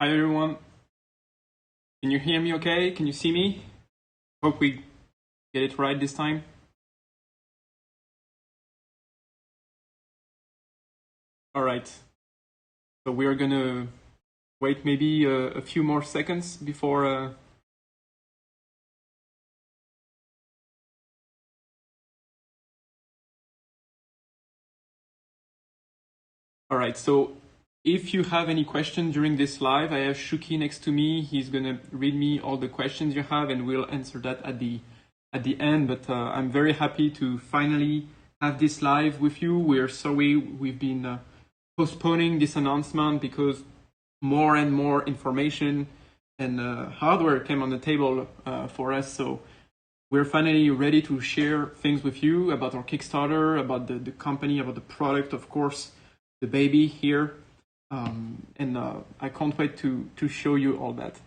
Hi everyone. Can you hear me okay? Can you see me? Hope we get it right this time. All right. So we are gonna wait maybe a few more seconds before. All right. So if you have any questions during this live, I have Shuki next to me. He's gonna read me all the questions you have, and we'll answer that at the end. But I'm very happy to finally have this live with you. We're sorry we've been postponing this announcement because more and more information and hardware came on the table for us. So we're finally ready to share things with you about our Kickstarter, about the company, about the product, of course, the baby here. And I can't wait to show you all that.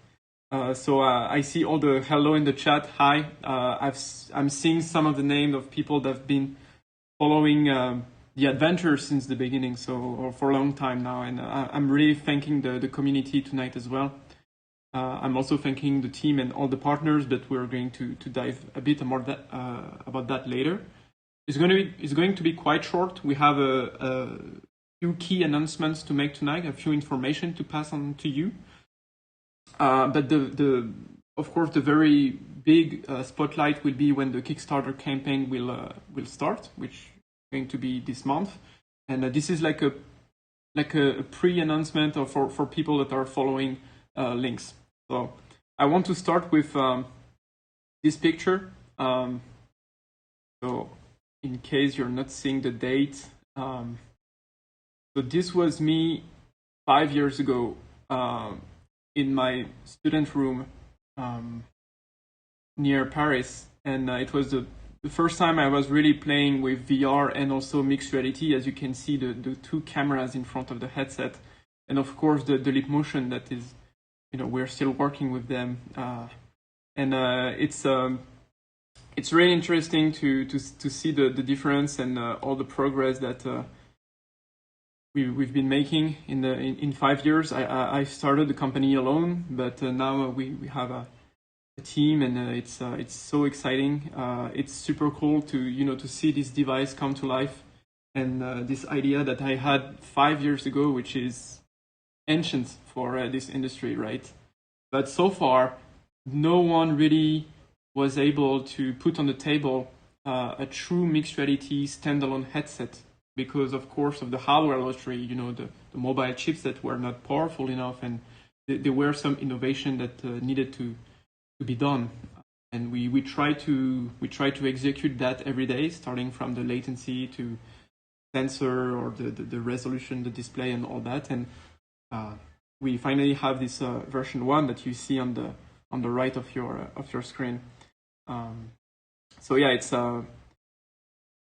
So I see all the hello in the chat. Hi. I'm seeing some of the names of people that have been following the adventure since the beginning, or for a long time now. And I'm really thanking the community tonight as well. I'm also thanking the team and all the partners, but we're going to dive a bit more about that later. It's going to be quite short. We have a few key announcements to make tonight, a few information to pass on to you. But of course, the very big spotlight will be when the Kickstarter campaign will start, which is going to be this month. And this is like a pre-announcement for people that are following Lynx. So I want to start with this picture. So in case you're not seeing the date, so this was me 5 years ago in my student room near Paris, and it was the first time I was really playing with VR and also mixed reality. As you can see, the two cameras in front of the headset, and of course the lip motion that is, we're still working with them, and it's really interesting to see the difference and all the progress that we've been making in 5 years. I started the company alone, but now we have a team, and it's so exciting. It's super cool to see this device come to life, and this idea that I had 5 years ago, which is ancient for this industry, right? But so far, no one really was able to put on the table a true mixed reality standalone headset, because of course of the hardware lottery, the mobile chips that were not powerful enough, and there were some innovation that needed to be done. And we try to execute that every day, starting from the latency to sensor or the resolution, the display, and all that. And we finally have this version 1 that you see on the right of your screen. So yeah, it's a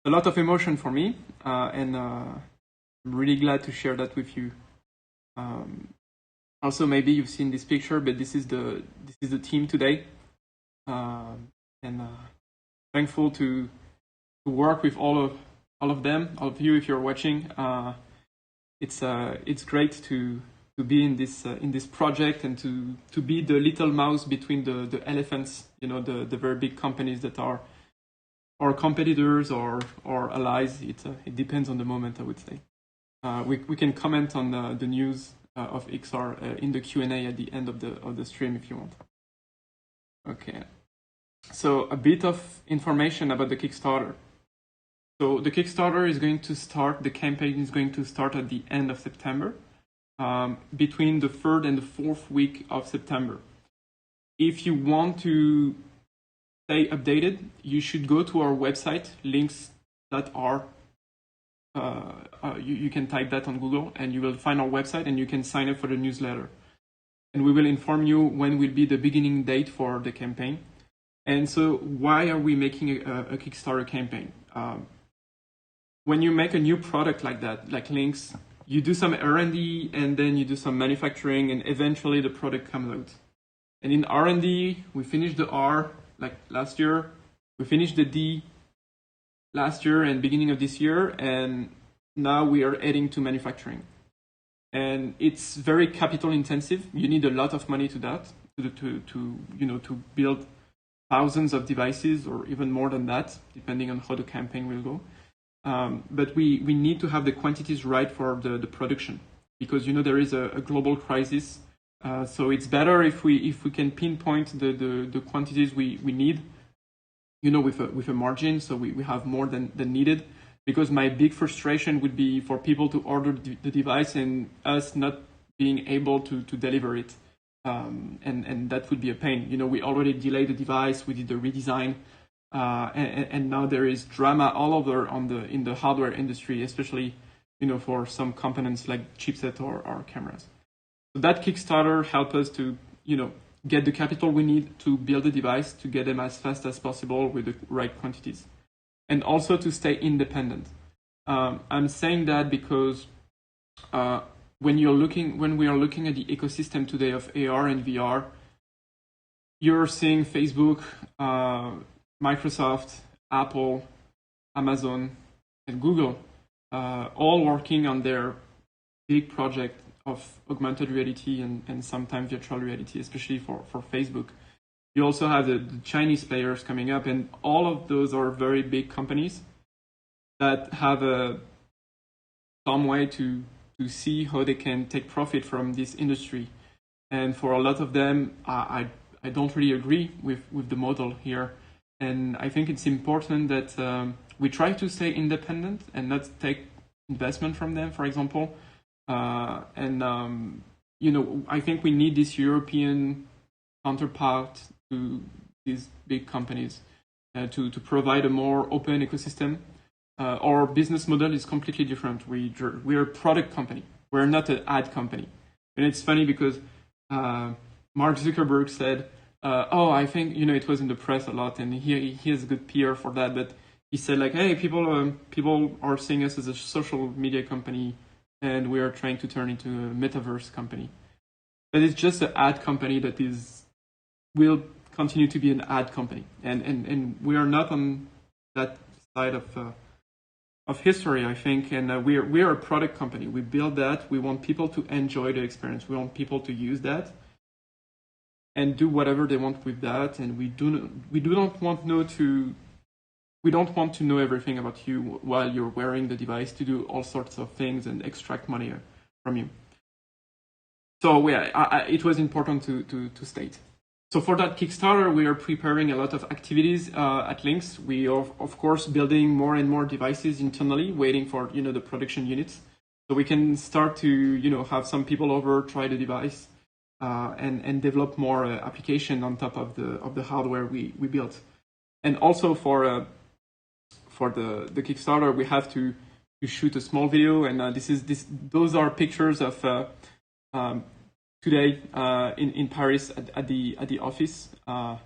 lot of emotion for me, and I'm really glad to share that with you. Also, maybe you've seen this picture, but this is the team today, and thankful to work with all of them, all of you, if you're watching. It's great to be in this project, and to be the little mouse between the elephants, the very big companies that are our competitors or allies. It depends on the moment, I would say. We can comment on the news of XR in the Q&A at the end of the stream if you want. Okay, so a bit of information about the Kickstarter. So the Kickstarter is going to start, the campaign is going to start at the end of September, between the 3rd and the 4th week of September. If you want to stay updated, you should go to our website, lynx.r. You can type that on Google, and you will find our website, and you can sign up for the newsletter. And we will inform you when will be the beginning date for the campaign. And so why are we making a Kickstarter campaign? When you make a new product like that, like Lynx, you do some R&D, and then you do some manufacturing, and eventually the product comes out. And in R&D, we finished the R like last year, we finished the D last year and beginning of this year, and now we are heading to manufacturing. and it's very capital intensive. You need a lot of money to that to build thousands of devices or even more than that, depending on how the campaign will go. But we need to have the quantities right for the production, because there is a global crisis. So it's better if we can pinpoint the quantities we need, with a margin, so we have more than needed. Because my big frustration would be for people to order the device and us not being able to deliver it. And that would be a pain. We already delayed the device, we did the redesign, and now there is drama all over in the hardware industry, especially for some components like chipset or cameras. So that Kickstarter helped us to get the capital we need to build the device, to get them as fast as possible with the right quantities, and also to stay independent. I'm saying that because when we are looking at the ecosystem today of AR and VR, you're seeing Facebook, Microsoft, Apple, Amazon, and Google all working on their big project of augmented reality and sometimes virtual reality, especially for Facebook. You also have the Chinese players coming up, and all of those are very big companies that have some way to see how they can take profit from this industry. And for a lot of them, I don't really agree with the model here. And I think it's important that we try to stay independent and not take investment from them, for example. I think we need this European counterpart to these big companies to provide a more open ecosystem. Our business model is completely different. We're a product company. We're not an ad company. And it's funny because Mark Zuckerberg said, I think, it was in the press a lot, and he has good PR for that, but he said hey, people are seeing us as a social media company, and we are trying to turn into a metaverse company. But it's just an ad company that will continue to be an ad company, and we are not on that side of history, I think. And we are a product company. We build that. We want people to enjoy the experience. We want people to use that and do whatever they want with that. And we don't want to know everything about you while you're wearing the device to do all sorts of things and extract money from you. So yeah, it was important to state. So for that Kickstarter, we are preparing a lot of activities at Lynx. We are, of course, building more and more devices internally, waiting for the production units, so we can start to have some people over, try the device, and develop more application on top of the hardware we built. And also for the Kickstarter, we have to shoot a small video, and those are pictures of today in Paris at the office. By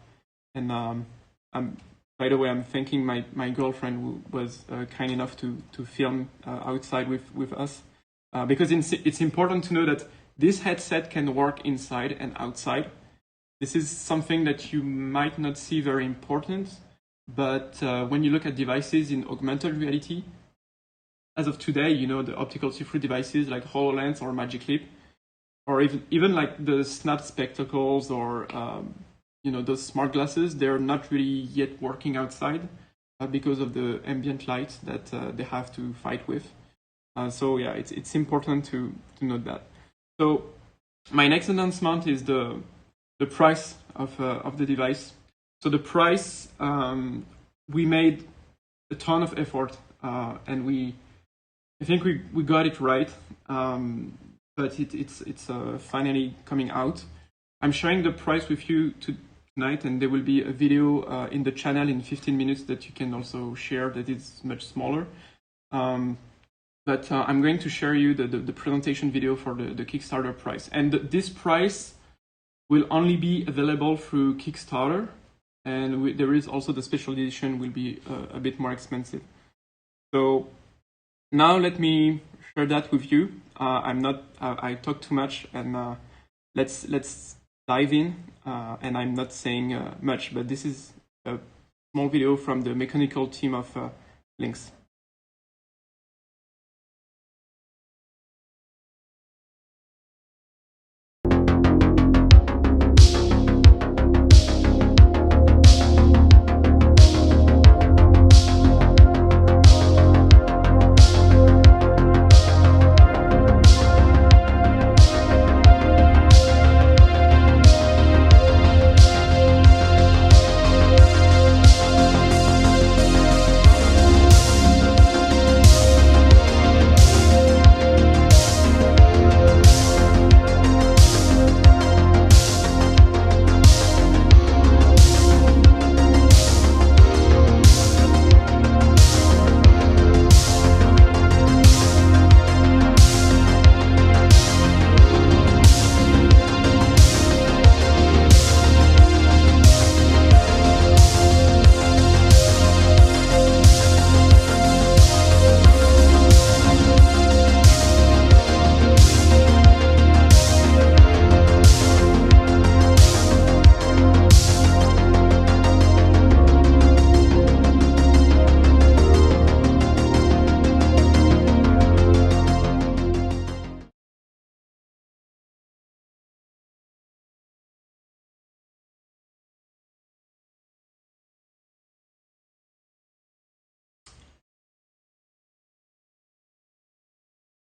the way, I'm thanking my girlfriend who was kind enough to film outside with us, because it's important to know that this headset can work inside and outside. This is something that you might not see very important, but when you look at devices in augmented reality, as of today, the optical see-through devices like HoloLens or Magic Leap, or even like the Snap spectacles or those smart glasses, they're not really yet working outside because of the ambient light that they have to fight with. So yeah, it's important to note that. So my next announcement is the price of the device. So the price, we made a ton of effort, and I think we got it right. But it's finally coming out. I'm sharing the price with you tonight, and there will be a video in the channel in 15 minutes that you can also share that is much smaller. But I'm going to share you the presentation video for the Kickstarter price. And this price will only be available through Kickstarter, and there is also the special edition will be a bit more expensive. So now let me share that with you. I talk too much, and let's dive in. And I'm not saying much, but this is a small video from the mechanical team of Lynx.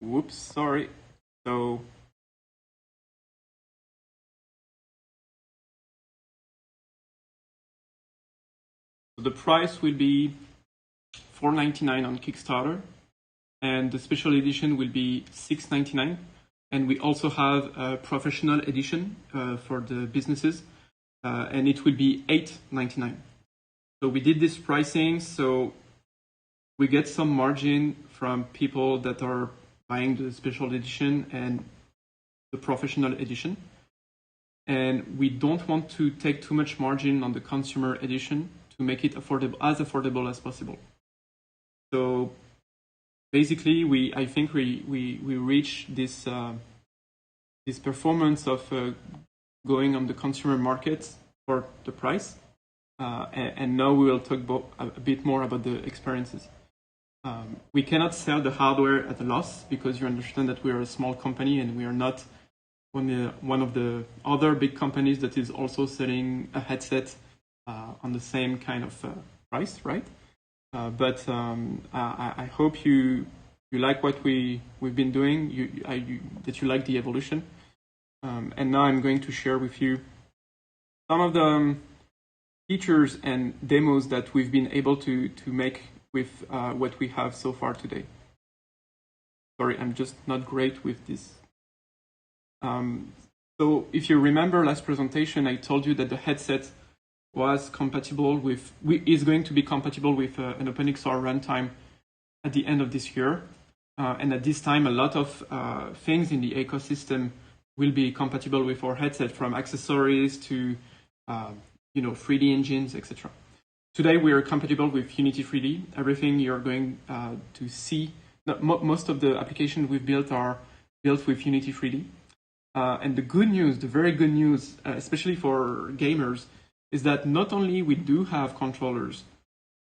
Whoops, sorry. So the price will be $4.99 on Kickstarter, and the special edition will be $6.99. And we also have a professional edition for the businesses, and it will be $8.99. So we did this pricing so we get some margin from people that are buying the special edition and the professional edition. And we don't want to take too much margin on the consumer edition to make it affordable as possible. So basically, I think we reach this this performance of going on the consumer market for the price, and now we will talk a bit more about the experiences. We cannot sell the hardware at a loss because you understand that we are a small company and we are not one of the other big companies that is also selling a headset on the same kind of price, right? But I hope you like what we've been doing, that you like the evolution. And now I'm going to share with you some of the features and demos that we've been able to make with what we have so far today. Sorry, I'm just not great with this. So if you remember last presentation, I told you that the headset was compatible with, is going to be compatible with an OpenXR runtime at the end of this year. And at this time, a lot of things in the ecosystem will be compatible with our headset, from accessories to 3D engines, etc. Today, we are compatible with Unity 3D. Everything you're going to see, most of the applications we've built are built with Unity 3D. And the good news, the very good news, especially for gamers, is that not only we do have controllers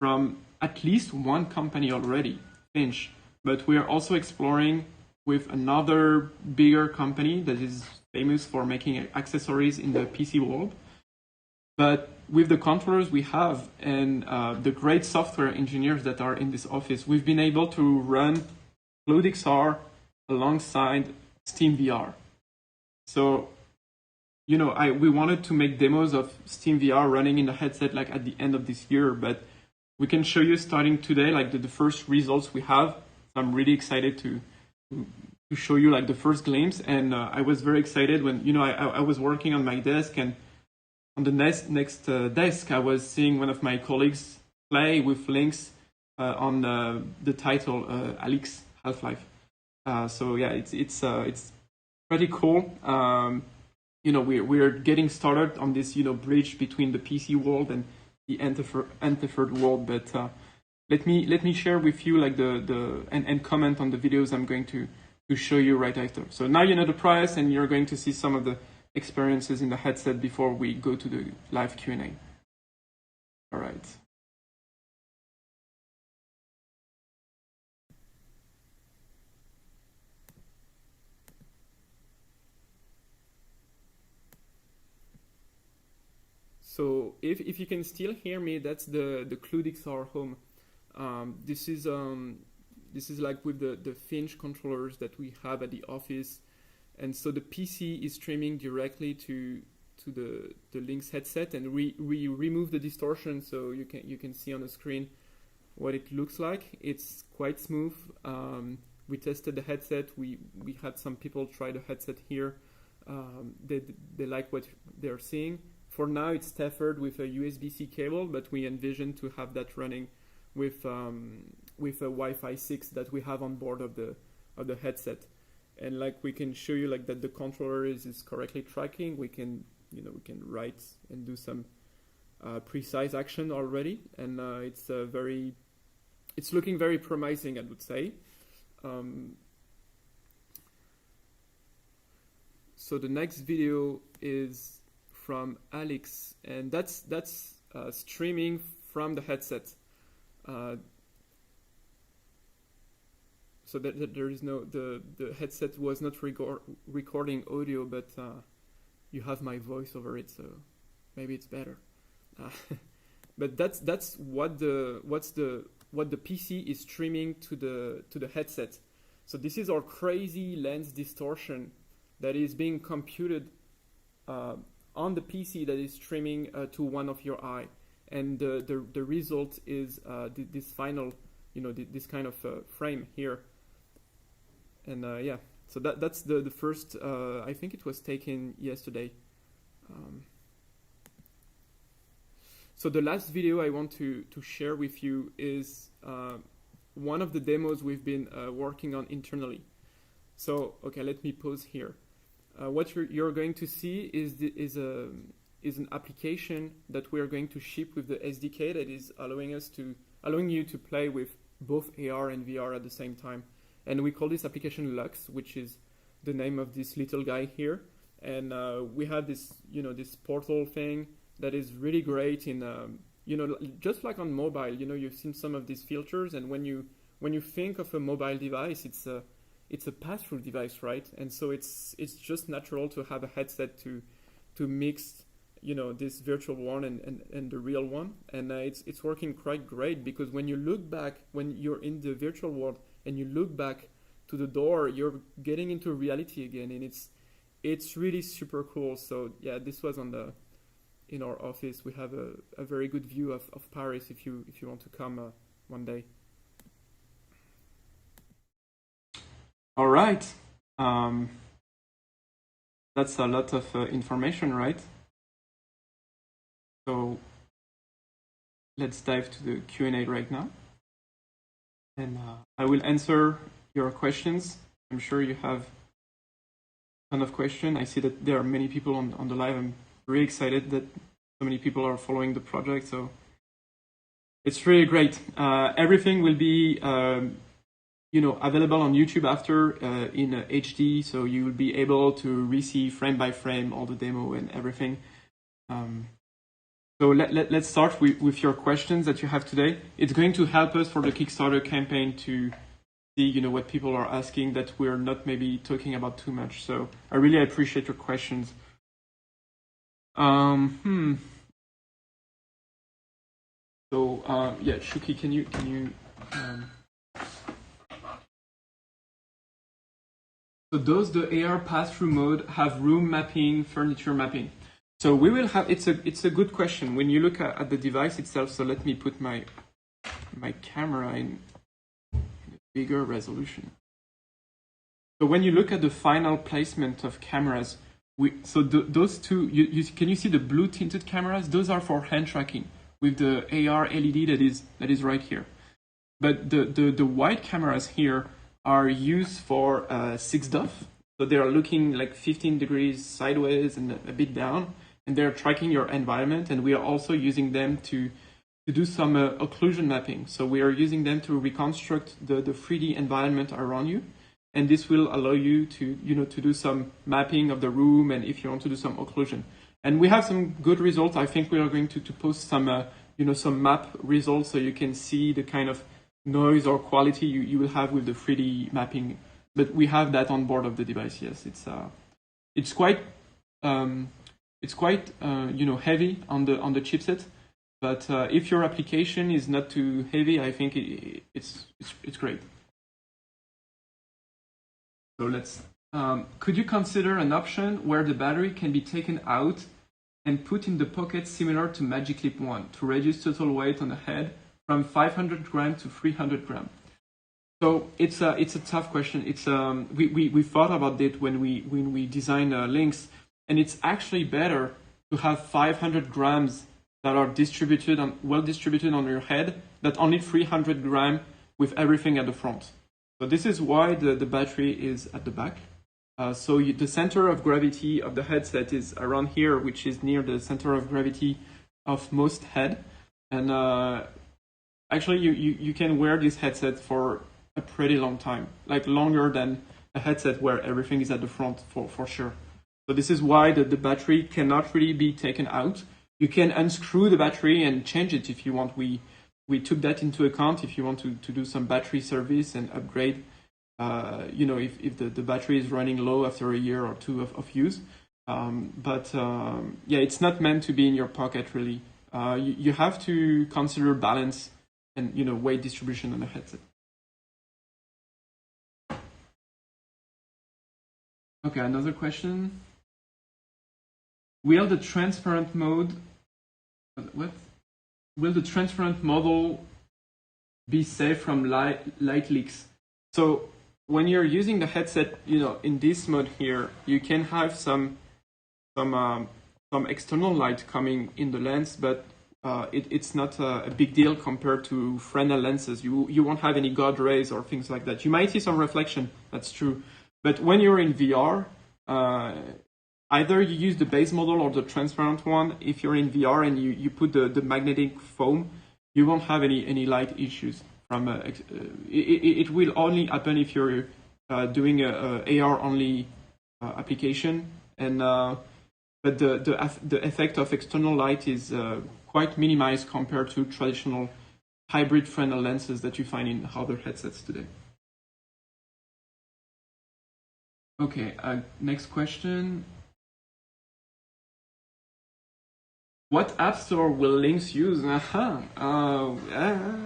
from at least one company already, Lynx, but we are also exploring with another bigger company that is famous for making accessories in the PC world. But with the controllers we have and the great software engineers that are in this office, we've been able to run CloudXR alongside SteamVR. So, we wanted to make demos of SteamVR running in the headset like at the end of this year, but we can show you starting today like the first results we have. So I'm really excited to show you like the first glimpse. And I was very excited when I was working on my desk, and on the next desk I was seeing one of my colleagues play with Lynx on the title Alex Half-Life. So yeah, it's pretty cool. We're getting started on this bridge between the PC world and the Enterprise world. But let me share with you like and comment on the videos I'm going to show you right after. So now you know the price, and you're going to see some of the experiences in the headset before we go to the live Q&A. All right. So if you can still hear me, that's the CloudXR home. This is like with the Finch controllers that we have at the office, and so the PC is streaming directly to the Lynx headset, and we remove the distortion so you can see on the screen what it looks like. It's quite smooth. We tested the headset. We had some people try the headset here. They like what they're seeing. For now, it's tethered with a USB-C cable, but we envision to have that running with a Wi-Fi 6 that we have on board of the headset. And like we can show you like that the controller is correctly tracking. We can write and do some precise action already, and it's looking very promising, I would say. So the next video is from Alex, and that's streaming from the headset. So that there is no the headset was not recording audio, but you have my voice over it, so maybe it's better. But that's what the PC is streaming to the headset. So this is our crazy lens distortion that is being computed on the PC that is streaming to one of your eye, and the result is this final, this kind of frame here. And yeah, so that's the first. I think it was taken yesterday. So the last video I want to share with you is one of the demos we've been working on internally. So okay, let me pause here. What you're going to see is an application that we are going to ship with the SDK that is allowing you to play with both AR and VR at the same time. And we call this application Lux, which is the name of this little guy here. And we have this, this portal thing that is really great in, just like on mobile. You've seen some of these filters, and when you think of a mobile device, it's a pass-through device, right? And so it's just natural to have a headset to mix, this virtual one and the real one. And it's working quite great, because when you look back, when you're in the virtual world and you look back to the door, you're getting into reality again, and it's really super cool. So yeah, this was in our office. We have a very good view of Paris if you want to come one day. All right. That's a lot of information, right? So let's dive to the Q&A right now. And I will answer your questions. I'm sure you have a ton of questions. I see that there are many people on the live. I'm really excited that so many people are following the project. So it's really great. Everything will be available on YouTube after in HD, so you will be able to receive frame by frame all the demo and everything. So let's start with your questions that you have today. It's going to help us for the Kickstarter campaign to see what people are asking that we're not maybe talking about too much. So I really appreciate your questions. So yeah, Shuki, can you So does the AR pass-through mode have room mapping, furniture mapping? So we will have, it's a good question. When you look at the device itself, so let me put my camera in a bigger resolution. So when you look at the final placement of cameras, those two, can you see the blue tinted cameras? Those are for hand tracking with the AR LED that is right here. But the white cameras here are used for 6DoF. So they are looking like 15 degrees sideways and a bit down, and they're tracking your environment. And we are also using them to do some occlusion mapping. So we are using them to reconstruct the 3D environment around you. And this will allow you to do some mapping of the room, and if you want to do some occlusion. And we have some good results. I think we are going to post some some map results, so you can see the kind of noise or quality you will have with the 3D mapping. But we have that on board of the device. Yes, it's quite heavy on the chipset. But if your application is not too heavy, I think it's great. So let's. Could you consider an option where the battery can be taken out and put in the pocket, similar to Magic Leap 1, to reduce total weight on the head from 500 grams to 300 grams? So it's a tough question. It's we thought about it when we designed Lynx, and it's actually better to have 500 grams that are well distributed on your head, than only 300 grams with everything at the front. So this is why the battery is at the back. So the center of gravity of the headset is around here, which is near the center of gravity of most head. And actually, you can wear this headset for a pretty long time, like longer than a headset where everything is at the front for sure. So this is why the battery cannot really be taken out. You can unscrew the battery and change it if you want. We took that into account if you want to do some battery service and upgrade, if the battery is running low after a year or two of use. Yeah, it's not meant to be in your pocket really. You have to consider balance and weight distribution on the headset. Okay, another question. Will the transparent mode, what? Will the transparent model be safe from light leaks? So when you're using the headset, in this mode here, you can have some external light coming in the lens, but it's not a big deal compared to Fresnel lenses. You won't have any God rays or things like that. You might see some reflection, that's true. But when you're in VR, either you use the base model or the transparent one. If you're in VR and you put the magnetic foam, you won't have any light issues. It will only happen if you're doing a AR only application, and but the effect of external light is quite minimized compared to traditional hybrid Fresnel lenses that you find in other headsets today. Okay, next question. What app store will Lynx use?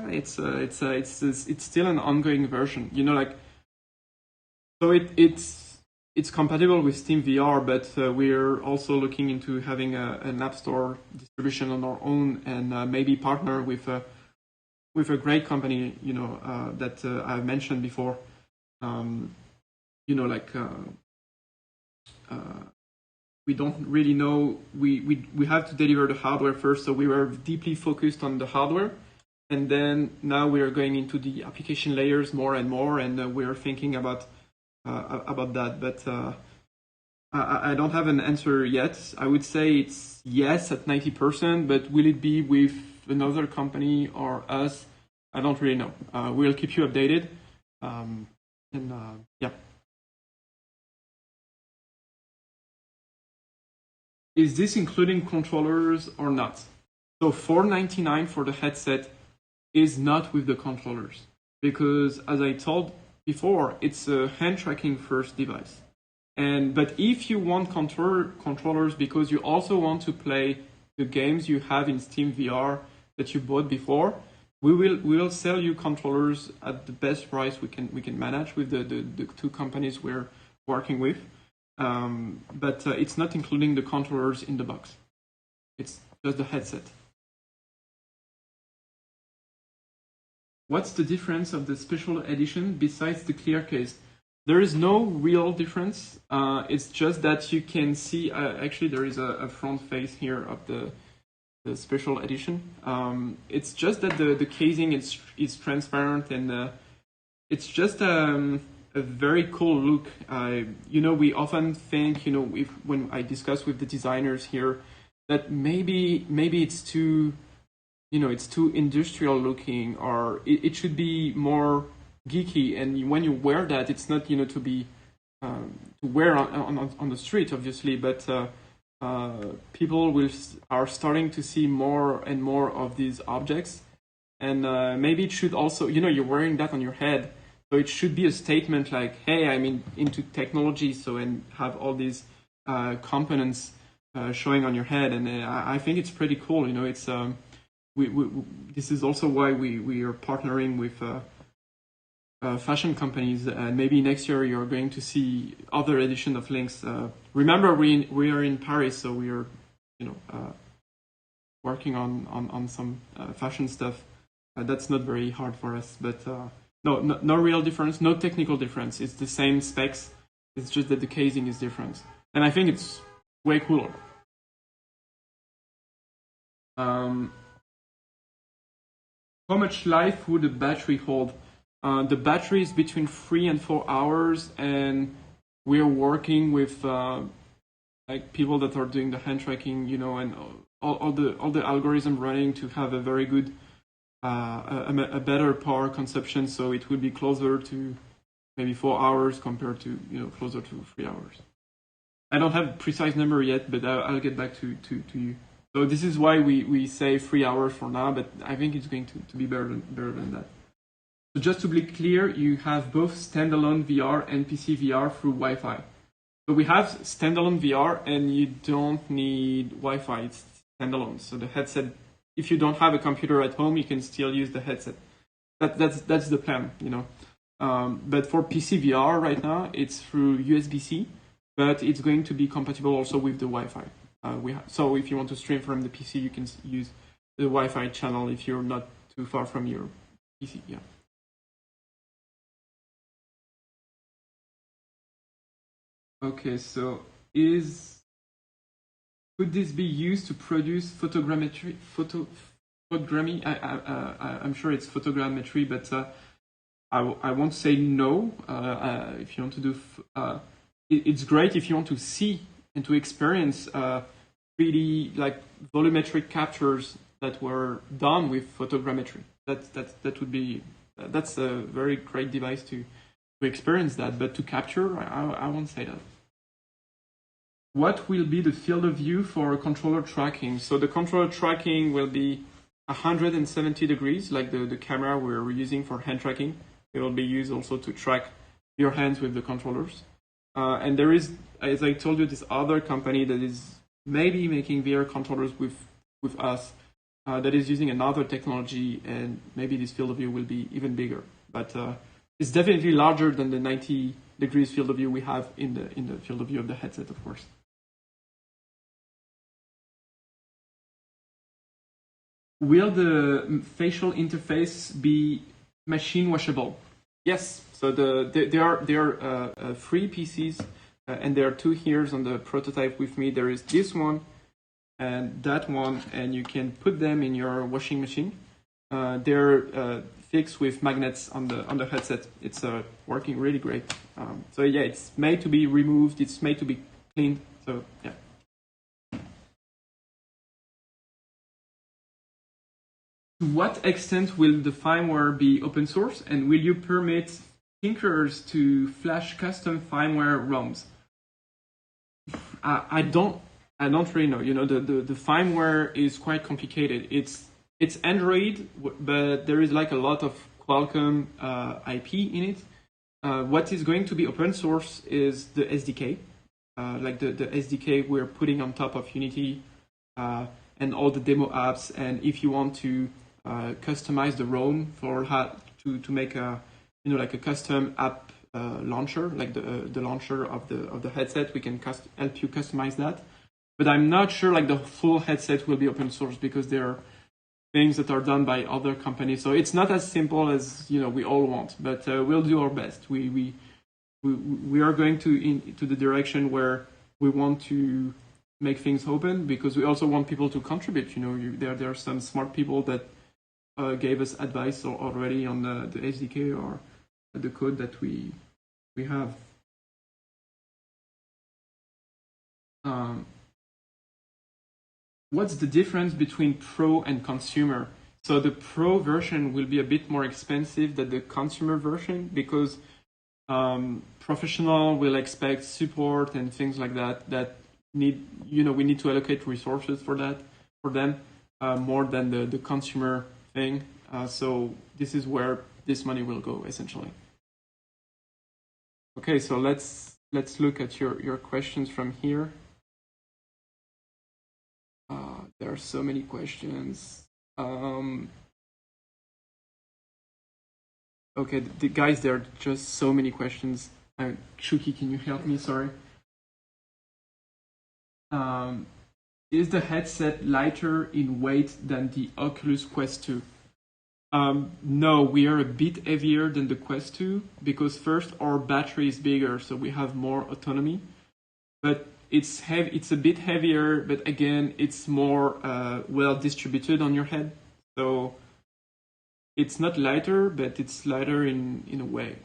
It's still an ongoing version. So it's compatible with Steam VR, but we're also looking into having an app store distribution on our own, and maybe partner with a great company, that I've mentioned before. We don't really know. We have to deliver the hardware first, so we were deeply focused on the hardware, and then now we are going into the application layers more and more, and we're thinking about that. But I don't have an answer yet. I would say it's yes at 90%, but will it be with another company or us? I don't really know. We'll keep you updated. Yeah. Is this including controllers or not? So $499 for the headset is not with the controllers, because as I told before, it's a hand tracking first device. But if you want controllers because you also want to play the games you have in Steam VR that you bought before, we will sell you controllers at the best price we can manage with the two companies we're working with. But it's not including the controllers in the box. It's just the headset. What's the difference of the special edition besides the clear case? There is no real difference. It's just that you can see, actually there is a front face here of the special edition. It's just that the casing is transparent, and it's just a very cool look. We often think, when I discuss with the designers here, that maybe it's too, it's too industrial looking, or it should be more geeky. And when you wear that, it's not, to be to wear on the street, obviously, but people are starting to see more and more of these objects, and maybe it should also, you're wearing that on your head. So it should be a statement like, hey, I'm into technology, and have all these components showing on your head. And I think it's pretty cool. It's this is also why we are partnering with fashion companies. And maybe next year you're going to see other edition of Lynx. Remember, we are in Paris, so we are working on some fashion stuff. That's not very hard for us, but. No real difference, no technical difference. It's the same specs. It's just that the casing is different. And I think it's way cooler. How much life would a battery hold? The battery is between 3 and 4 hours, and we're working with people that are doing the hand tracking, and all the algorithm running to have a very good a better power consumption, so it will be closer to maybe 4 hours compared to closer to 3 hours. I don't have a precise number yet, but I'll get back to you. So this is why we say 3 hours for now, but I think it's going to be better than that. So just to be clear, you have both standalone VR and PC VR through Wi-Fi. So we have standalone VR, and you don't need Wi-Fi. It's standalone. So the headset, if you don't have a computer at home, you can still use the headset. That's the plan, But for PC VR right now, it's through USB-C. but it's going to be compatible also with the Wi-Fi. So if you want to stream from the PC, you can use the Wi-Fi channel if you're not too far from your PC. Yeah. Okay, so could this be used to produce photogrammetry? Photogrammy? I'm sure it's photogrammetry, but I won't say no. If you want to do, it's great if you want to see and to experience 3D like volumetric captures that were done with photogrammetry. That's a very great device to experience that. But to capture, I won't say that. What will be the field of view for controller tracking? So the controller tracking will be 170 degrees, like the camera we're using for hand tracking. It will be used also to track your hands with the controllers. And there is, as I told you, this other company that is maybe making VR controllers with us that is using another technology, and maybe this field of view will be even bigger. But it's definitely larger than the 90 degrees field of view we have in the field of view of the headset, of course. Will the facial interface be machine washable? Yes. So there are free PCs, and there are two here on the prototype with me. There is this one and that one, and you can put them in your washing machine. They're fixed with magnets on the headset. It's working really great. So yeah, it's made to be removed. It's made to be cleaned. So yeah. To what extent will the firmware be open source, and will you permit tinkerers to flash custom firmware ROMs? I don't really know. You know, the firmware is quite complicated. It's Android, but there is like a lot of Qualcomm IP in it. What is going to be open source is the SDK, like the SDK we're putting on top of Unity, and all the demo apps. And if you want to customize the ROM for to make a like a custom app launcher, like the launcher of the headset, we can help you customize that. But I'm not sure like the full headset will be open source, because there are things that are done by other companies. So it's not as simple as we all want. But we'll do our best. We are going to the direction where we want to make things open, because we also want people to contribute. There are some smart people that gave us advice already on the SDK or the code that we have. What's the difference between Pro and consumer? So the Pro version will be a bit more expensive than the consumer version, because professional will expect support and things like that we need to allocate resources for them more than the consumer thing. So this is where this money will go, essentially. Okay, so let's look at your questions from here. There are so many questions. Okay, guys, there are just so many questions. Shuki, can you help me? Sorry. Is the headset lighter in weight than the Oculus Quest 2? No, we are a bit heavier than the Quest 2, because first, our battery is bigger, so we have more autonomy. But it's a bit heavier, but again, it's more well distributed on your head. So it's not lighter, but it's lighter in a way.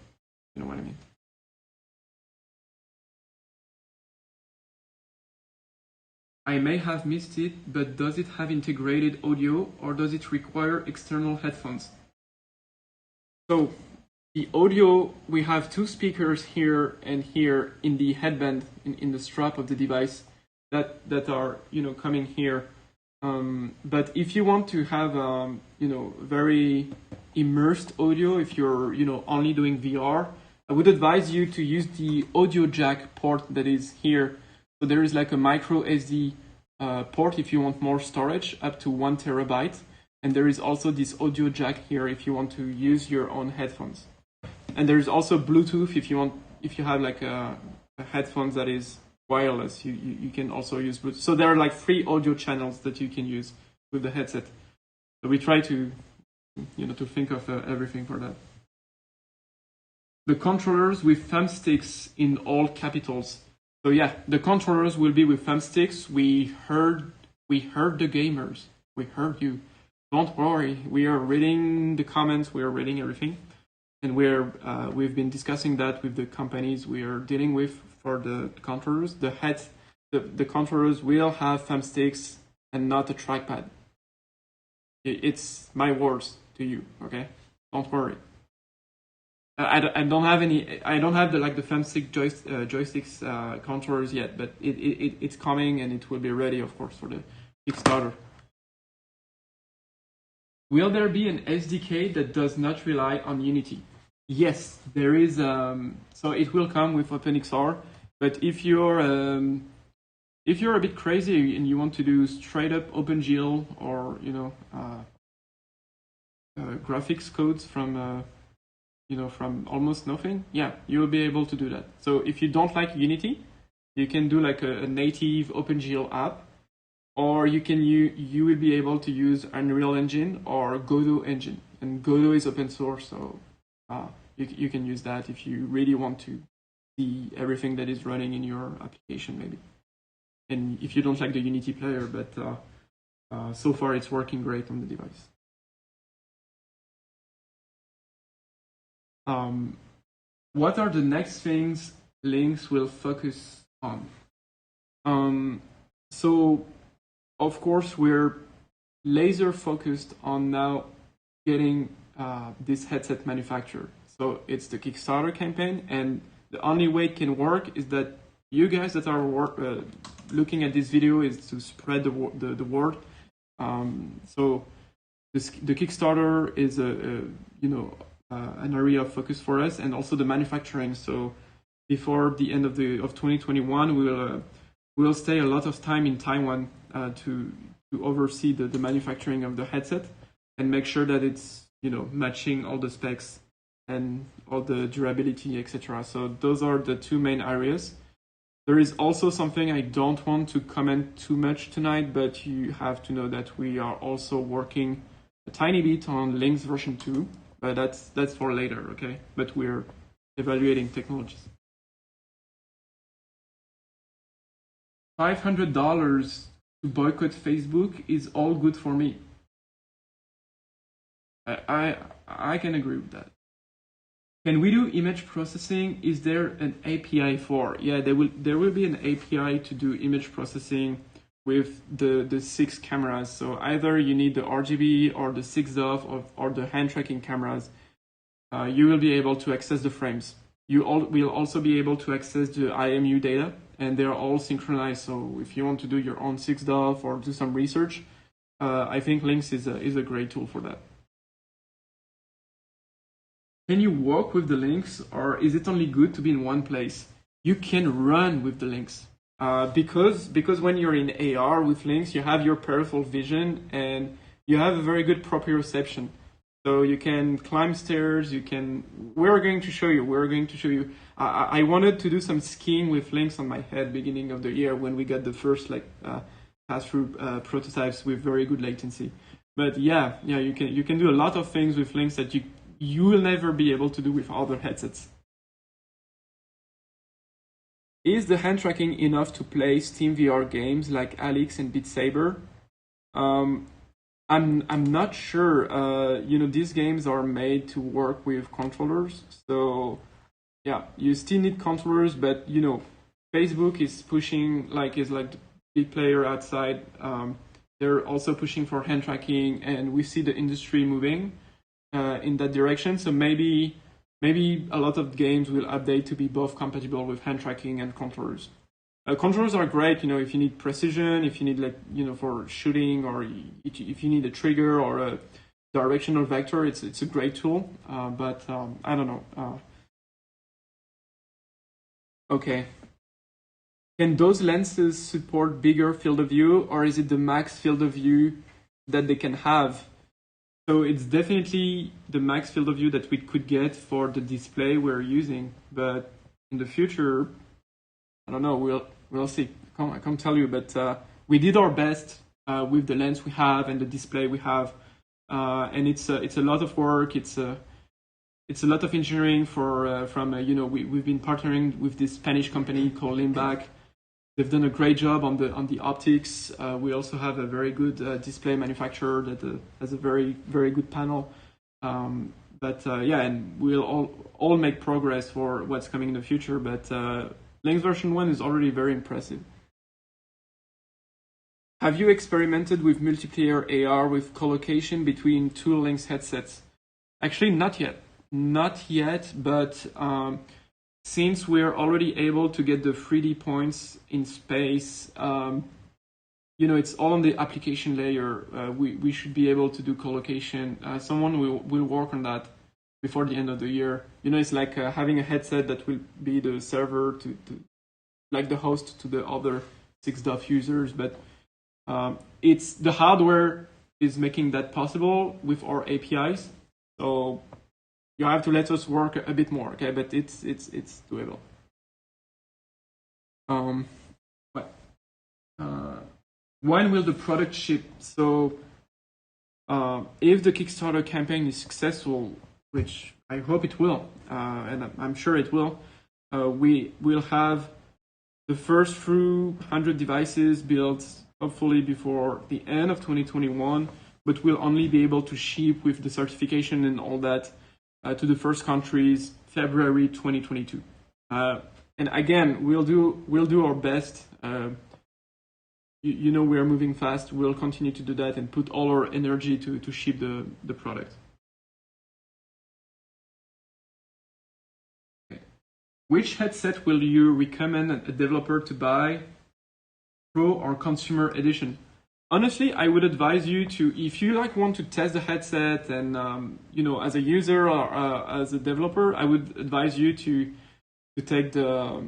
You know what I mean? I may have missed it, but does it have integrated audio, or does it require external headphones? So the audio, we have two speakers here and here in the headband, in the strap of the device, that are coming here. But if you want to have very immersed audio, if you're only doing VR, I would advise you to use the audio jack port that is here. So there is like a micro SD port if you want more storage, up to 1 terabyte. And there is also this audio jack here if you want to use your own headphones. And there is also Bluetooth if you have like a headphones that is wireless. You can also use Bluetooth. So there are like 3 audio channels that you can use with the headset. So we try to, to think of everything for that. The controllers with thumbsticks in all capitals. So yeah, the controllers will be with thumbsticks. We heard the gamers. We heard you. Don't worry. We are reading the comments. We are reading everything, and we've been discussing that with the companies we are dealing with for the controllers. The controllers will have thumbsticks and not a trackpad. It's my words to you. Okay, don't worry. I don't have any. I don't have the thumbstick joysticks controllers yet, but it's coming and it will be ready, of course, for the Kickstarter. Will there be an SDK that does not rely on Unity? Yes, there is. So it will come with OpenXR, but if you're a bit crazy and you want to do straight up OpenGL or graphics codes from from almost nothing, yeah, you will be able to do that. So if you don't like Unity, you can do like a native OpenGL app, or you will be able to use Unreal Engine or Godot engine. And Godot is open source, so you can use that if you really want to see everything that is running in your application, maybe. And if you don't like the Unity player, but so far it's working great on the device. What are the next things Lynx will focus on? So, of course, we're laser focused on now getting this headset manufactured. So it's the Kickstarter campaign, and the only way it can work is that you guys that are looking at this video is to spread the word. So the Kickstarter is an area of focus for us, and also the manufacturing. So before the end of 2021, we'll stay a lot of time in Taiwan to oversee the manufacturing of the headset and make sure that it's matching all the specs and all the durability, etc. So those are the 2 main areas. There is also something I don't want to comment too much tonight, but you have to know that we are also working a tiny bit on Lynx version 2. But that's for later, okay? But we're evaluating technologies. $500 to boycott Facebook is all good for me. I can agree with that. Can we do image processing? Is there an API for? Yeah, there will be an API to do image processing with the 6 cameras. So either you need the RGB or the 6DoF or the hand tracking cameras. You will be able to access the frames. You will also be able to access the IMU data, and they're all synchronized. So if you want to do your own 6DoF or do some research, I think Lynx is a great tool for that. Can you walk with the Lynx, or is it only good to be in one place? You can run with the Lynx. Because when you're in AR with Lynx, you have your peripheral vision and you have a very good proprioception. So you can climb stairs. We're going to show you. I wanted to do some skiing with Lynx on my head beginning of the year when we got the first pass-through prototypes with very good latency. But yeah, you can do a lot of things with Lynx that you will never be able to do with other headsets. Is the hand tracking enough to play Steam VR games like Alex and Beat Saber? I'm not sure. These games are made to work with controllers, so yeah, you still need controllers. But Facebook is pushing is like the big player outside. They're also pushing for hand tracking, and we see the industry moving in that direction. So maybe a lot of games will update to be both compatible with hand tracking and controllers. Controllers are great, if you need precision, if you need for shooting, or if you need a trigger or a directional vector, it's a great tool. But I don't know. Okay. Can those lenses support bigger field of view, or is it the max field of view that they can have? So it's definitely the max field of view that we could get for the display we're using. But in the future, I don't know, we'll we'll see. I can't tell you, but we did our best with the lens we have and the display we have, and it's a lot of work. It's a lot of engineering from we've been partnering with this Spanish company called Limbac. They've done a great job on the optics. We also have a very good display manufacturer that has a very good panel. And we'll all make progress for what's coming in the future. But Lynx version 1 is already very impressive. Have you experimented with multiplayer AR with collocation between two Lynx headsets? Actually, not yet. But since we're already able to get the 3D points in space, it's all on the application layer. We should be able to do collocation. Someone will work on that before the end of the year. It's like having a headset that will be the server to like the host to the other 6DoF users. But it's the hardware is making that possible with our APIs. So you have to let us work a bit more, okay? But it's doable. When will the product ship? So if the Kickstarter campaign is successful, which I hope it will, and I'm sure it will, we will have the first few 100 devices built hopefully before the end of 2021, but we'll only be able to ship with the certification and all that to the first countries February 2022. And again, we'll do our best. We are moving fast. We'll continue to do that and put all our energy to ship the product. Okay. Which headset will you recommend a developer to buy, Pro or Consumer Edition? Honestly, I would advise you to, if you want to test the headset and as a user or as a developer, I would advise you to take the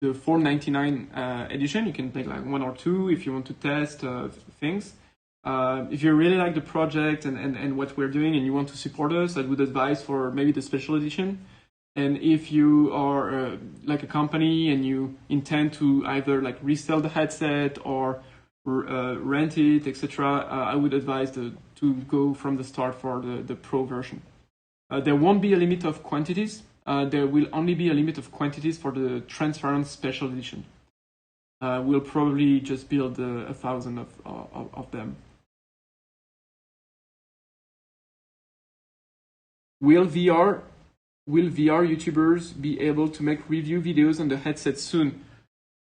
$499 edition. You can take like one or two if you want to test things. If you really like the project and what we're doing and you want to support us, I would advise for maybe the special edition. And if you are like a company and you intend to either like resell the headset or rent it, etc., I would advise to go from the start for the Pro version. There won't be a limit of quantities. There will only be a limit of quantities for the transparent special edition. We'll probably just build 1,000 of them. Will VR YouTubers be able to make review videos on the headset soon?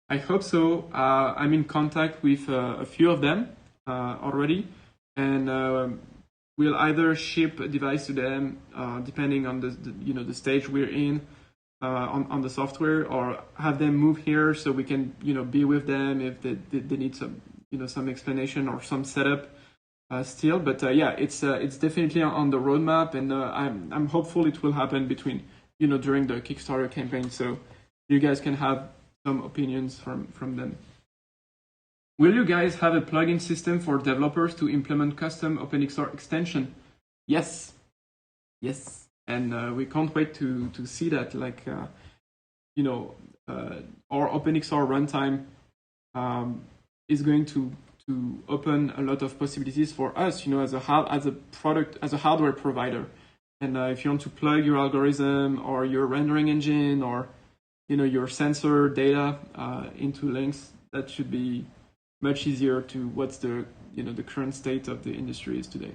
I hope so. I'm in contact with a few of them already, and we'll either ship a device to them depending on the stage we're in on the software, or have them move here so we can be with them if they need some explanation or some setup still. But it's definitely on the roadmap, and I'm hopeful it will happen between during the Kickstarter campaign, so you guys can have some opinions from them. Will you guys have a plugin system for developers to implement custom OpenXR extension? Yes, and we can't wait to see that. Like, our OpenXR runtime is going to open a lot of possibilities for us, as a hardware provider. And if you want to plug your algorithm or your rendering engine or your sensor data into Lynx, that should be much easier to what's the current state of the industry is today.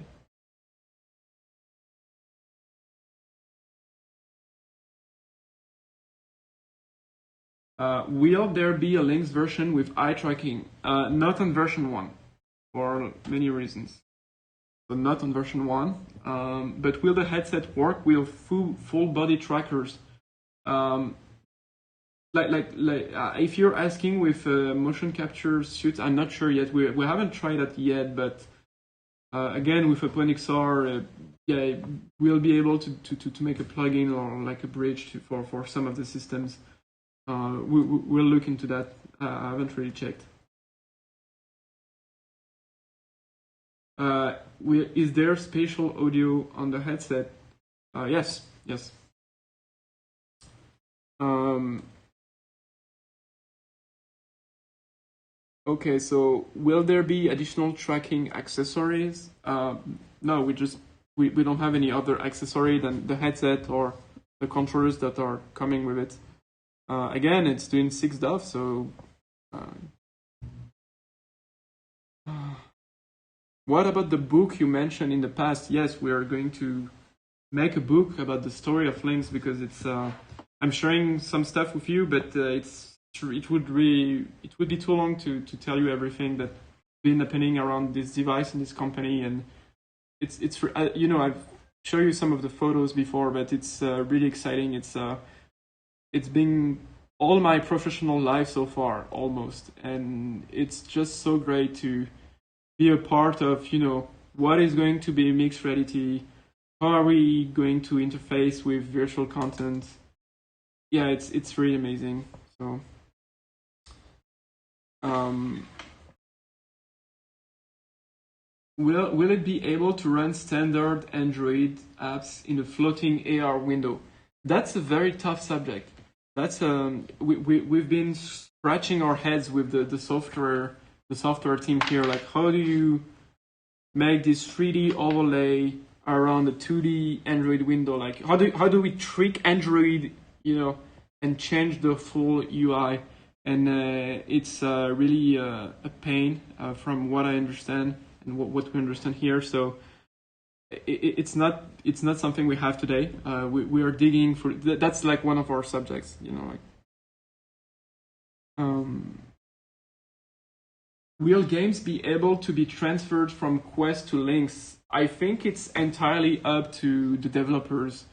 Will there be a Lynx version with eye tracking? Not on version 1 for many reasons. So not on version 1. But will the headset work with full body trackers? If you're asking with motion capture suits, I'm not sure yet. We haven't tried that yet, but again, with OpenXR, we'll be able to make a plugin or like a bridge for some of the systems. We'll look into that. I haven't really checked. Is there spatial audio on the headset? Yes. Okay, so will there be additional tracking accessories? No, we don't have any other accessory than the headset or the controllers that are coming with it. Again, it's doing 6 DOF, so what about the book you mentioned in the past? Yes, we are going to make a book about the story of Lynx because it's. I'm sharing some stuff with you, but it would be too long to tell you everything that's been happening around this device and this company, and it's I've shown you some of the photos before, but it's really exciting. It's been all my professional life so far almost, and it's just so great to be a part of what is going to be mixed reality. How are we going to interface with virtual content? Yeah, it's really amazing. So will it be able to run standard Android apps in a floating AR window? That's a very tough subject. That's we've been scratching our heads with the software team here. Like, how do you make this 3D overlay around the 2D Android window? Like, how do we trick Android, and change the full UI? And it's really a pain from what I understand and what we understand here. So it's not something we have today. We are digging for that's like one of our subjects. Will games be able to be transferred from Quest to Lynx? I think it's entirely up to the developers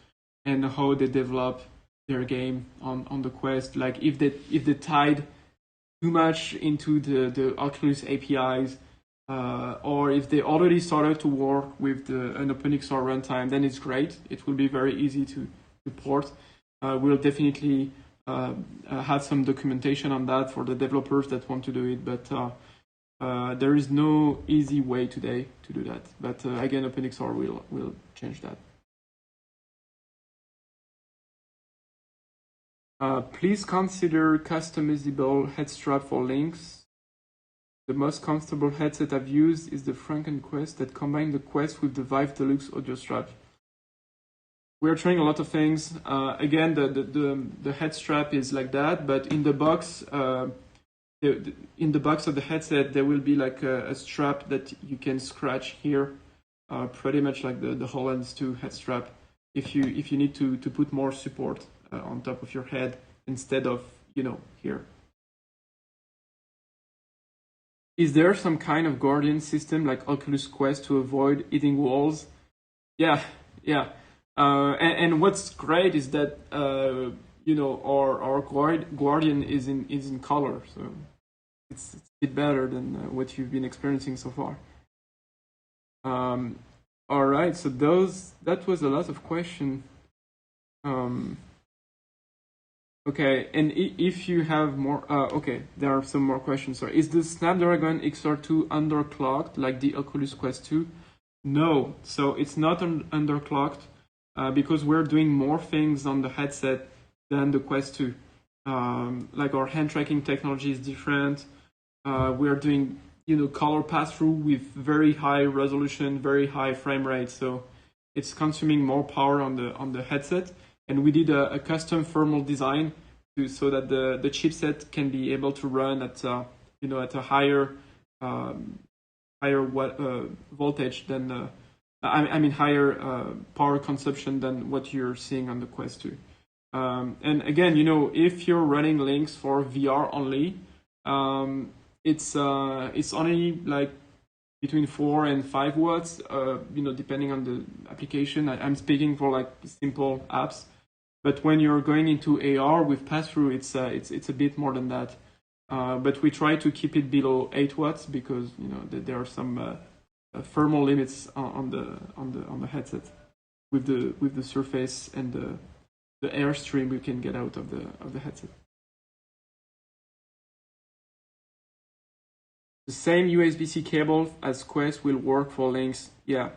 and how they develop their game on the Quest. Like if they tied too much into the Oculus APIs, or if they already started to work with an OpenXR runtime, then it's great. It will be very easy to port. We'll definitely have some documentation on that for the developers that want to do it, but there is no easy way today to do that. But again, OpenXR will change that. Please consider customizable head strap for Lynx. The most comfortable headset I've used is the Franken Quest that combines the Quest with the Vive Deluxe audio strap. We're trying a lot of things. Again, the head strap is like that, but in the box, in the box of the headset, there will be like a strap that you can scratch here, pretty much like the HoloLens 2 head strap. If you need to put more support on top of your head instead of here. Is there some kind of guardian system like Oculus Quest to avoid hitting walls? Yeah. And what's great is that our guardian is in color, so it's a bit better than what you've been experiencing so far. All right, so that was a lot of questions. Okay, and if you have more, okay, there are some more questions. Sorry, is the Snapdragon XR2 underclocked like the Oculus Quest 2? No, so it's not underclocked because we're doing more things on the headset than the Quest 2. Like our hand tracking technology is different. We are doing color pass-through with very high resolution, very high frame rate, so it's consuming more power on the headset. And we did a custom thermal design so that the chipset can be able to run at at a higher voltage than higher power consumption than what you're seeing on the Quest 2. And again, if you're running Lynx for VR only, it's only like between 4 and 5 watts, depending on the application. I'm speaking for like simple apps. But when you're going into AR with pass-through, it's a bit more than that. But we try to keep it below 8 watts because there are some thermal limits on the headset with the surface and the airstream we can get out of the headset. The same USB-C cable as Quest will work for Lynx. Yeah.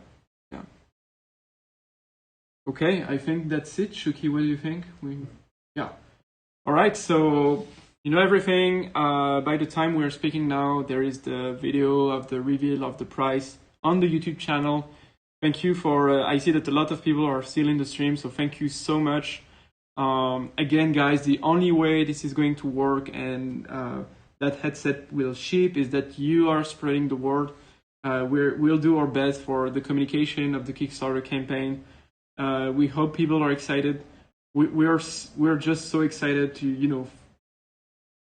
Okay, I think that's it. Shuki, what do you think? Yeah. All right, so, you know everything. By the time we are speaking now, there is the video of the reveal of the price on the YouTube channel. Thank you for, I see that a lot of people are still in the stream, so thank you so much. Again, guys, the only way this is going to work and that headset will ship is that you are spreading the word. We'll do our best for the communication of the Kickstarter campaign. We hope people are excited. We're just so excited to, you know,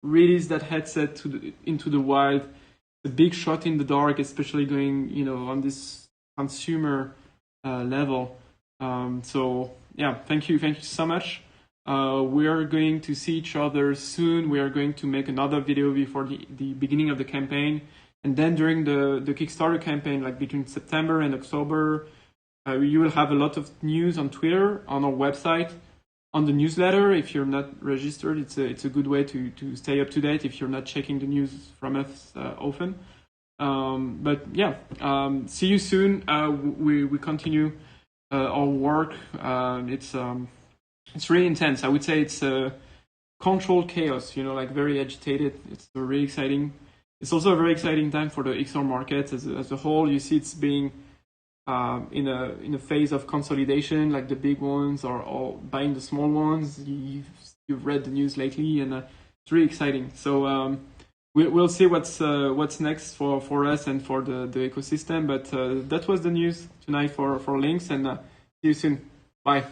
release that headset into the wild. A big shot in the dark, especially going, you know, on this consumer level. So yeah, thank you so much. We are going to see each other soon. We are going to make another video before the beginning of the campaign, and then during the Kickstarter campaign, like between September and October, you will have a lot of news on Twitter, on our website, on the newsletter. If you're not registered, it's a good way to stay up to date if you're not checking the news from us often. But yeah, see you soon. We continue our work. It's really intense. I would say it's controlled chaos, you know, like very agitated. It's really exciting. It's also a very exciting time for the XR market as a whole. You see it's being in a phase of consolidation, like the big ones are all buying the small ones. You've read the news lately, and it's really exciting. So we'll see what's next for us and for the ecosystem. But that was the news tonight for Lynx, and see you soon. Bye.